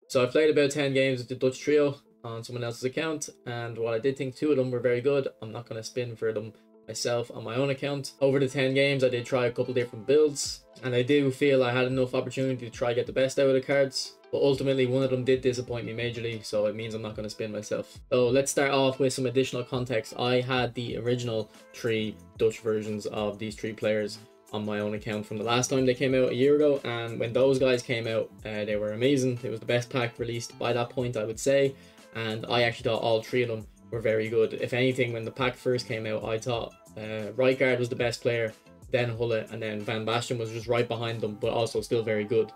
So I played about 10 games with the Dutch trio on someone else's account, and while I did think 2 of them were very good, I'm not going to spin for them myself on my own account. Over the 10 games, I did try a couple different builds, and I do feel I had enough opportunity to try get the best out of the cards. But ultimately, one of them did disappoint me majorly, so it means I'm not going to spin myself. So let's start off with some additional context. I had the original 3 Dutch versions of these 3 players on my own account from the last time they came out a year ago, and when those guys came out, they were amazing. It was the best pack released by that point, I would say, and I actually thought all 3 of them were very good. If anything, when the pack first came out, I thought Rijkaard was the best player, then Gullit, and then Van Basten was just right behind them, but also still very good.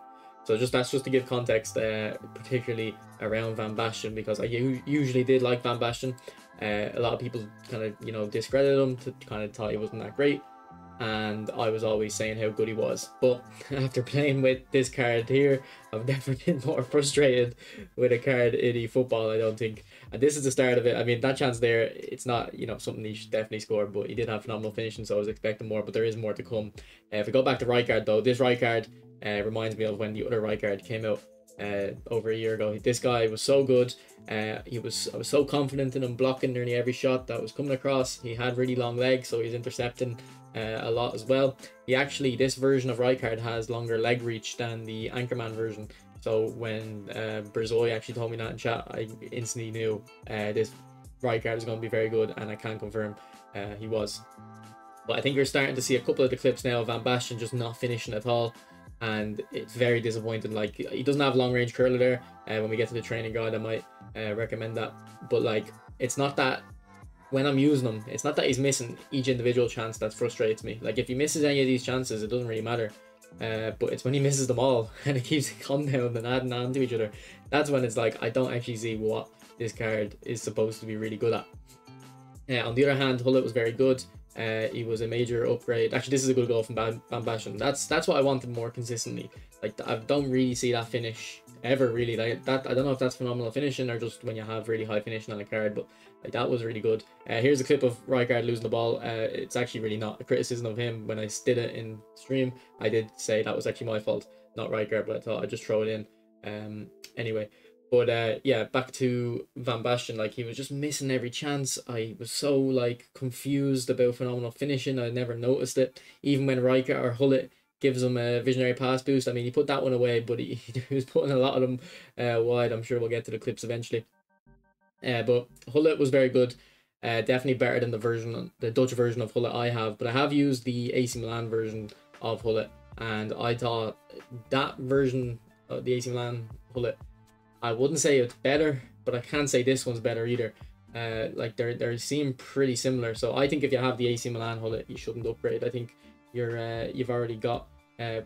So that's just to give context, particularly around Van Basten, because I usually did like Van Basten. A lot of people kind of, discredited him, to kind of thought he wasn't that great, and I was always saying how good he was. But after playing with this card here, I've never been more frustrated with a card in eFootball, I don't think. And this is the start of it. I mean, that chance there, it's not, something he should definitely score, but he did have phenomenal finishing, so I was expecting more, but there is more to come. If we go back to Rijkaard though, this Rijkaard reminds me of when the other Rijkaard came out over a year ago. This guy was so good. I was so confident in him blocking nearly every shot that was coming across. He had really long legs, so he's intercepting a lot as well. This version of Rijkaard has longer leg reach than the Anchorman version. So when Berzoy actually told me that in chat, I instantly knew this Rijkaard is going to be very good, and I can confirm he was. But I think you're starting to see a couple of the clips now of Van Basten just not finishing at all, and it's very disappointing. Like, he doesn't have long range curler there. When we get to the training guide, I might recommend that. But like, it's not that when I'm using him, it's not that he's missing each individual chance that frustrates me. Like, if he misses any of these chances, it doesn't really matter. But it's when he misses them all and it keeps coming down and adding on to each other. That's when it's like, I don't actually see what this card is supposed to be really good at. On the other hand, Gullit was very good. He was a major upgrade. Actually, this is a good goal from Van Basten. That's what I wanted more consistently. Like, I don't really see that finish ever, really. Like that, I don't know if that's phenomenal finishing or just when you have really high finishing on a card, but like, that was really good. Here's a clip of Rijkaard losing the ball. It's actually really not a criticism of him. When I did it in stream, I did say that was actually my fault, not Rijkaard, but I thought I'd just throw it in. Anyway. But yeah, back to Van Basten. Like, he was just missing every chance. I was so like confused about phenomenal finishing. I never noticed it. Even when Rijkaard or Gullit gives him a visionary pass boost, I mean, he put that one away, but he was putting a lot of them wide. I'm sure we'll get to the clips eventually. But Gullit was very good. Definitely better than the Dutch version of Gullit I have. But I have used the AC Milan version of Gullit, and I thought that version of the AC Milan Gullit, I wouldn't say it's better, but I can't say this one's better either. Like, they seem pretty similar. So I think if you have the AC Milan Gullit, you shouldn't upgrade. I think you've already got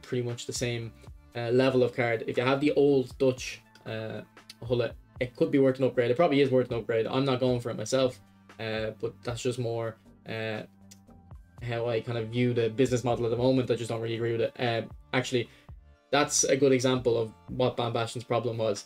pretty much the same level of card. If you have the old Dutch Gullit, it could be worth an upgrade. It probably is worth an upgrade. I'm not going for it myself, but that's just more how I kind of view the business model at the moment. I just don't really agree with it. Actually, that's a good example of what Van Basten's problem was.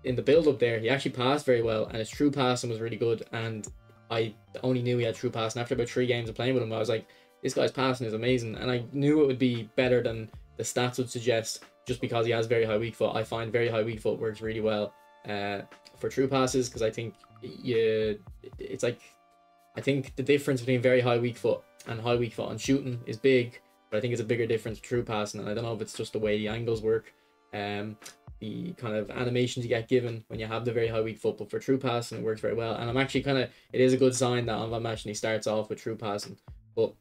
In the build-up there, he actually passed very well, and his true passing was really good, and I only knew he had true passing after about 3 games of playing with him. I was like, this guy's passing is amazing, and I knew it would be better than the stats would suggest, just because he has very high weak foot. I find very high weak foot works really well for true passes, because I think it's like, I think the difference between very high weak foot and high weak foot on shooting is big, but I think it's a bigger difference for true passing, and I don't know if it's just the way the angles work. The kind of animations you get given when you have the very high weak foot, but for true passing it works very well. And I'm actually it is a good sign that on Van Basten he starts off with true passing, but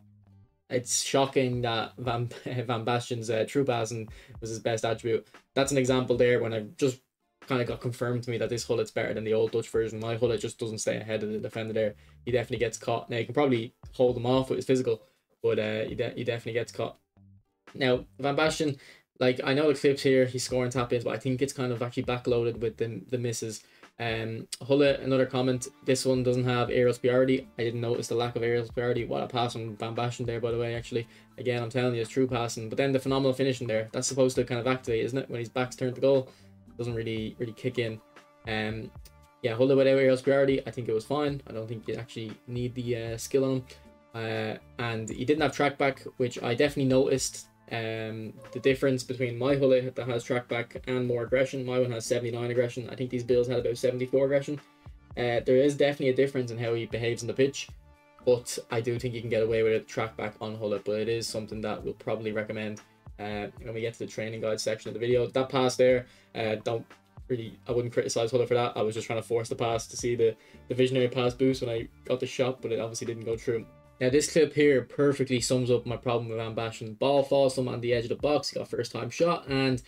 it's shocking that Van Basten's true passing was his best attribute. That's an example there when I just kind of got confirmed to me that this Gullit's better than the old Dutch version. My Gullit just doesn't stay ahead of the defender there. He definitely gets caught. Now, you can probably hold him off with his physical, but he definitely gets caught. Now, Van Basten, like, I know the clips here, he's scoring tap-ins, but I think it's kind of actually backloaded with the misses. Gullit, another comment, this one doesn't have aerial superiority. I didn't notice the lack of aerial superiority. What a pass from Van Basten there, by the way, actually. Again, I'm telling you, it's true passing. But then the phenomenal finishing there, that's supposed to kind of activate, isn't it? When his back's turned to goal, doesn't really kick in. Yeah, Gullit without aerial superiority, I think it was fine. I don't think you actually need the skill on him. And he didn't have track back, which I definitely noticed The difference between my Hullet that has trackback and more aggression, my one has 79 aggression. I think these builds had about 74 aggression. There is definitely a difference in how he behaves on the pitch, but I do think you can get away with a trackback on Hullet, but it is something that we'll probably recommend when we get to the training guide section of the video. That pass there, I wouldn't criticize Hullet for that. I was just trying to force the pass to see the visionary pass boost when I got the shot, but it obviously didn't go through. Now this clip here perfectly sums up my problem with Van Basten. Ball falls to him on the edge of the box, he got first time shot, and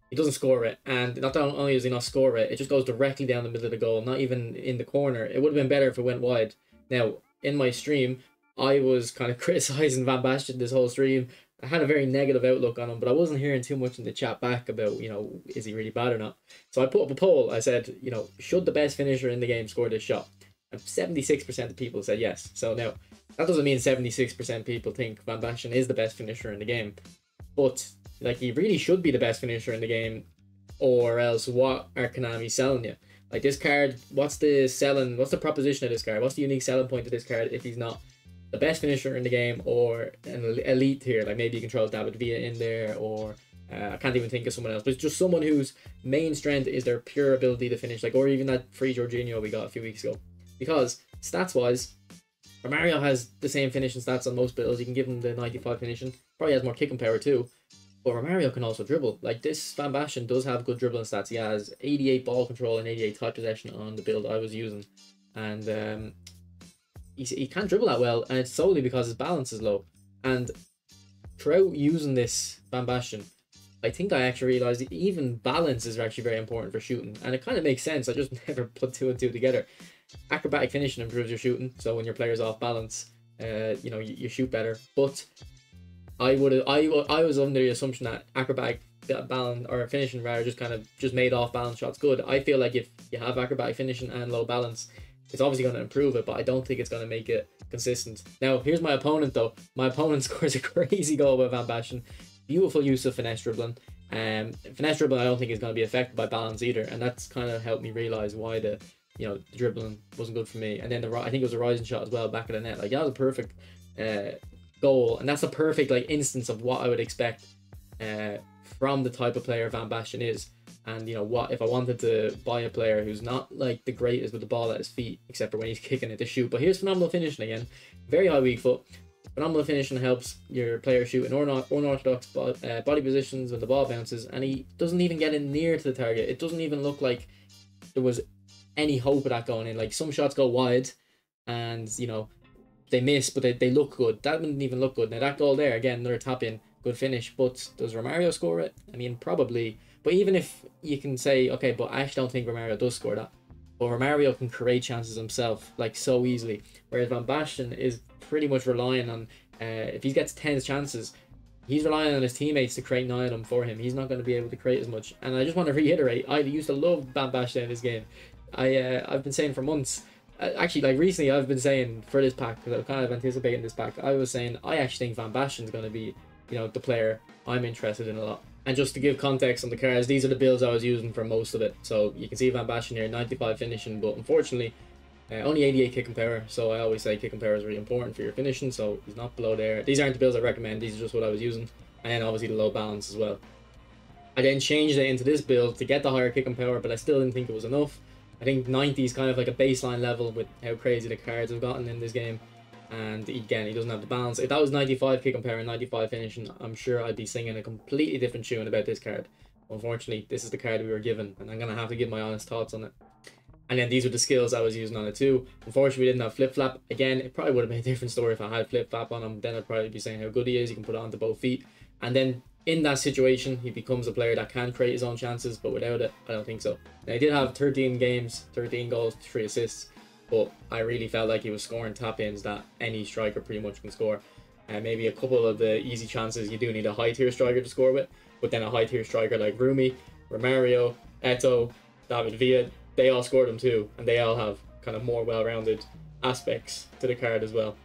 he doesn't score it. And not only does he not score it, it just goes directly down the middle of the goal, not even in the corner. It would have been better if it went wide. Now, in my stream, I was kind of criticizing Van Basten this whole stream. I had a very negative outlook on him, but I wasn't hearing too much in the chat back about, you know, is he really bad or not. So I put up a poll. I said, you know, should the best finisher in the game score this shot? And 76% of people said yes. So now, that doesn't mean 76% people think Van Basten is the best finisher in the game. But, like, he really should be the best finisher in the game, or else what are Konami selling you? Like, this card, what's the proposition of this card? What's the unique selling point of this card if he's not the best finisher in the game or an elite tier? Like, maybe you can throw David Villa in there, or I can't even think of someone else, but it's just someone whose main strength is their pure ability to finish, like, or even that free Jorginho we got a few weeks ago. Because stats wise, Romario has the same finishing stats on most builds. You can give him the 95 finishing, probably has more kicking power too, but Romario can also dribble. Like, this Van Basten does have good dribbling stats. He has 88 ball control and 88 tight possession on the build I was using, and he can't dribble that well, and it's solely because his balance is low. And throughout using this Van Basten, I think I actually realized that even balance is actually very important for shooting, and it kind of makes sense. I just never put two and two together. Acrobatic finishing improves your shooting, so when your player's off balance, you know, you shoot better. But I was under the assumption that acrobatic balance, or finishing rather, just made off balance shots good. I feel like if you have acrobatic finishing and low balance, it's obviously going to improve it, but I don't think it's going to make it consistent. Now, here's my opponent though. My opponent scores a crazy goal with Van Basten. Beautiful use of finesse dribbling. Finesse dribbling I don't think is going to be affected by balance either, and that's kind of helped me realize why the dribbling wasn't good for me. And then I think it was a rising shot as well, back of the net. Like, that was a perfect goal, and that's a perfect like instance of what I would expect from the type of player Van Basten is. And you know what, if I wanted to buy a player who's not like the greatest with the ball at his feet, except for when he's kicking it to shoot. But here's phenomenal finishing again, very high weak foot. Phenomenal finishing helps your player shoot in unorthodox body positions when the ball bounces, and he doesn't even get in near to the target. It doesn't even look like there was any hope of that going in. Like, some shots go wide and, you know, they miss, but they look good. That didn't even look good. Now, that goal there, again, another tap in, good finish. But does Romario score it? I mean, probably. But even if you can say, okay, but I actually don't think Romario does score that. But Romario can create chances himself, like, so easily. Whereas Van Basten is pretty much relying on, if he gets 10 chances, he's relying on his teammates to create 9 of them for him. He's not going to be able to create as much. And I just want to reiterate, I used to love Van Basten in this game. I've been saying for months, actually, like, recently I've been saying for this pack, because I'm kind of anticipating this pack, I was saying I actually think Van Basten's going to be, you know, the player I'm interested in a lot. And just to give context on the cards, these are the builds I was using for most of it. So you can see Van Basten here, 95 finishing, but unfortunately only 88 kicking power. So I always say kicking power is really important for your finishing, so he's not below there. These aren't the builds I recommend, these are just what I was using. And then obviously the low balance as well. I then changed it into this build to get the higher kicking power, but I still didn't think it was enough. I think 90 is kind of like a baseline level with how crazy the cards have gotten in this game. And again, he doesn't have the balance. If that was 95 kicking power and 95 finishing, I'm sure I'd be singing a completely different tune about this card. Unfortunately, this is the card we were given, and I'm going to have to give my honest thoughts on it. And then these are the skills I was using on it too. Unfortunately, we didn't have flip-flap. Again, it probably would have been a different story if I had flip-flap on him. Then I'd probably be saying how good he is. You can put it onto both feet. And then in that situation, he becomes a player that can create his own chances, but without it, I don't think so. Now, he did have 13 games, 13 goals, 3 assists, but I really felt like he was scoring tap-ins that any striker pretty much can score. Maybe a couple of the easy chances you do need a high-tier striker to score with, but then a high-tier striker like Rumi, Romario, Eto'o, David Villa, they all scored them too, and they all have kind of more well-rounded aspects to the card as well.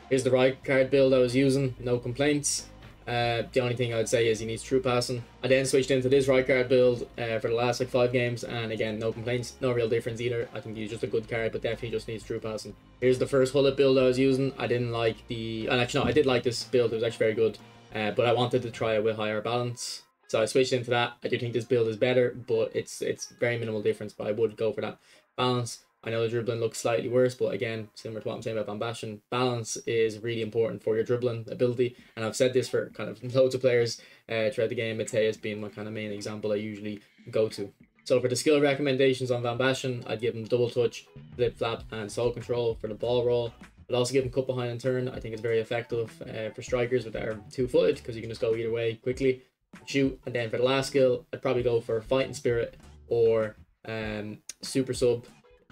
Here's the right card build I was using, no complaints. The only thing I would say is he needs true passing. I then switched into this right card build for the last like 5 games, and again, no complaints, no real difference either. I think he's just a good card, but definitely just needs true passing. Here's the first Hullet build I was using. I didn't like the, and actually no, I did like this build. It was actually very good. but I wanted to try it with higher balance. So I switched into that. I do think this build is better, but it's very minimal difference, but I would go for that balance. I know the dribbling looks slightly worse, but again, similar to what I'm saying about Van Basten, balance is really important for your dribbling ability. And I've said this for kind of loads of players throughout the game, Mateus being my kind of main example I usually go to. So for the skill recommendations on Van Basten, I'd give him double touch, flip flap, and soul control for the ball roll. I'd also give him cut behind and turn. I think it's very effective for strikers with our two-footed, because you can just go either way quickly, shoot. And then for the last skill, I'd probably go for fighting spirit or super sub.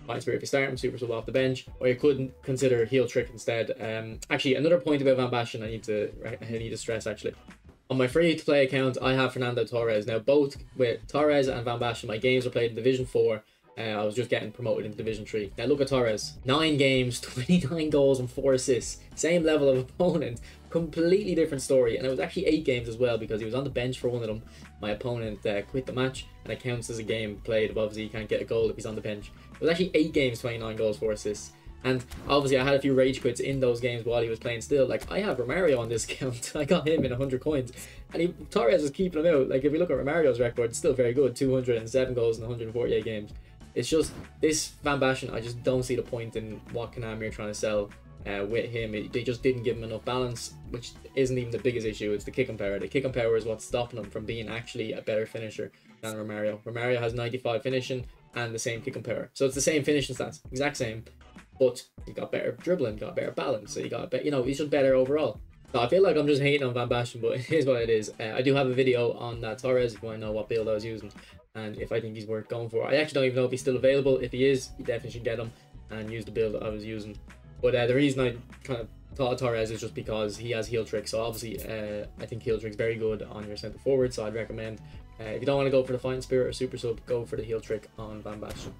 Fighting spirit if you start him, super sub off the bench, or you could consider heel trick instead. Actually, another point about Van Basten I need to stress actually. On my free-to-play account, I have Fernando Torres. Now, both with Torres and Van Basten, my games are played in Division 4. I was just getting promoted into Division 3. Now, look at Torres. 9 games, 29 goals and 4 assists. Same level of opponent. Completely different story. And it was actually 8 games as well, because he was on the bench for one of them. My opponent quit the match, and it counts as a game played. But obviously, you can't get a goal if he's on the bench. It was actually 8 games, 29 goals, 4 assists. And obviously I had a few rage quits in those games while he was playing still. Like, I have Romario on this account. I got him in 100 coins. And Torres was keeping him out. Like, if you look at Romario's record, it's still very good. 207 goals in 148 games. It's just, this Van Basten, I just don't see the point in what Konami are trying to sell with him. They just didn't give him enough balance, which isn't even the biggest issue. It's the kicking power. The kicking power is what's stopping him from being actually a better finisher than Romario. Romario has 95 finishing and the same kicking power. So it's the same finishing stats, exact same. But he got better dribbling, got better balance, so you got better, he's just better overall. So I feel like I'm just hating on Van Basten, but it is what it is. I do have a video on Torres if you want to know what build I was using and if I think he's worth going for. I actually don't even know if he's still available. If he is, you definitely should get him and use the build I was using. But the reason I kind of thought of Torres is just because he has heel trick. So obviously, I think heel trick's very good on your centre forward. So I'd recommend if you don't want to go for the fighting spirit or super sub, go for the heel trick on Van Basten.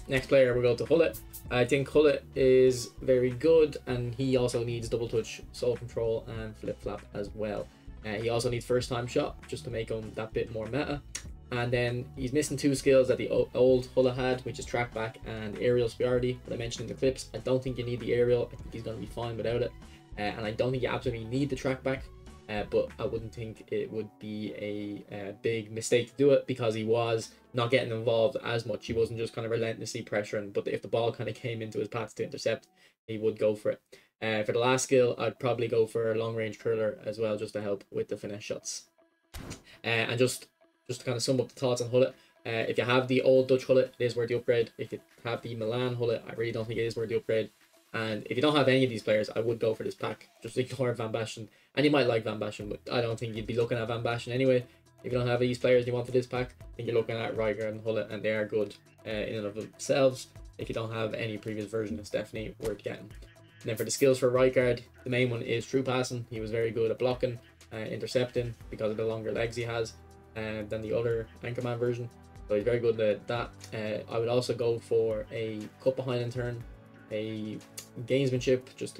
Next player, we'll go to Hullet. I think Hullet is very good, and he also needs double touch, soul control, and flip flap as well. He also needs first time shot just to make him that bit more meta. And then he's missing 2 skills that the old Hullet had, which is track back and aerial superiority, that I mentioned in the clips. I don't think you need the aerial. I think he's going to be fine without it. And I don't think you absolutely need the track back. But I wouldn't think it would be a big mistake to do it, because he was not getting involved as much. He wasn't just kind of relentlessly pressuring, but if the ball kind of came into his path to intercept, he would go for it. For the last skill, I'd probably go for a long range curler as well, just to help with the finesse shots. And just to kind of sum up the thoughts on Hullet, if you have the old Dutch Hullet, it is worth the upgrade. If you have the Milan Hullet, I really don't think it is worth the upgrade. And if you don't have any of these players, I would go for this pack. Just ignore Van Basten. And you might like Van Basten, but I don't think you'd be looking at Van Basten anyway. If you don't have these players you want for this pack, I think you're looking at Riker and Hullet, and they are good in and of themselves. If you don't have any previous version, it's definitely worth getting. And then for the skills for Rijkaard, the main one is true passing. He was very good at blocking, intercepting, because of the longer legs he has than the other Anchorman version. So he's very good at that. I would also go for a cut behind and turn, a gamesmanship, just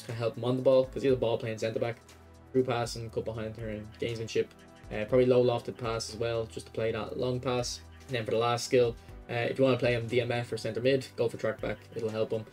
to help him on the ball, because he's a ball playing centre back. True passing, cut behind and turn, gamesmanship. Probably low lofted pass as well, just to play that long pass. And then for the last skill, if you want to play him DMF or centre mid, go for track back. It'll help him.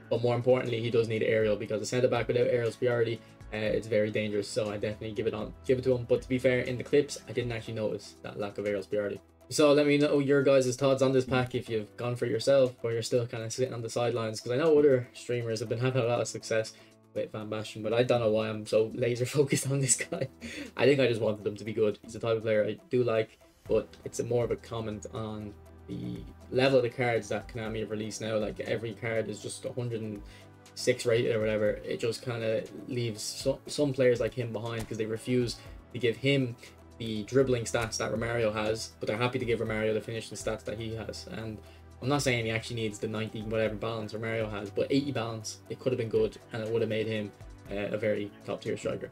But more importantly, he does need aerial, because the centre back without aerial superiority, it's very dangerous. So I definitely give it to him. But to be fair, in the clips, I didn't actually notice that lack of aerial superiority. So let me know your guys' thoughts on this pack, if you've gone for it yourself or you're still kind of sitting on the sidelines, because I know other streamers have been having a lot of success with Van Basten, but I don't know why I'm so laser focused on this guy. I think I just wanted him to be good. He's the type of player I do like, but it's more of a comment on the level of the cards that Konami have released now. Like, every card is just 106 rated or whatever. It just kind of leaves some players like him behind, because they refuse to give him the dribbling stats that Romario has, but they're happy to give Romario the finishing stats that he has. And I'm not saying he actually needs the 90 whatever balance Romario has, but 80 balance, it could have been good, and it would have made him a very top tier striker.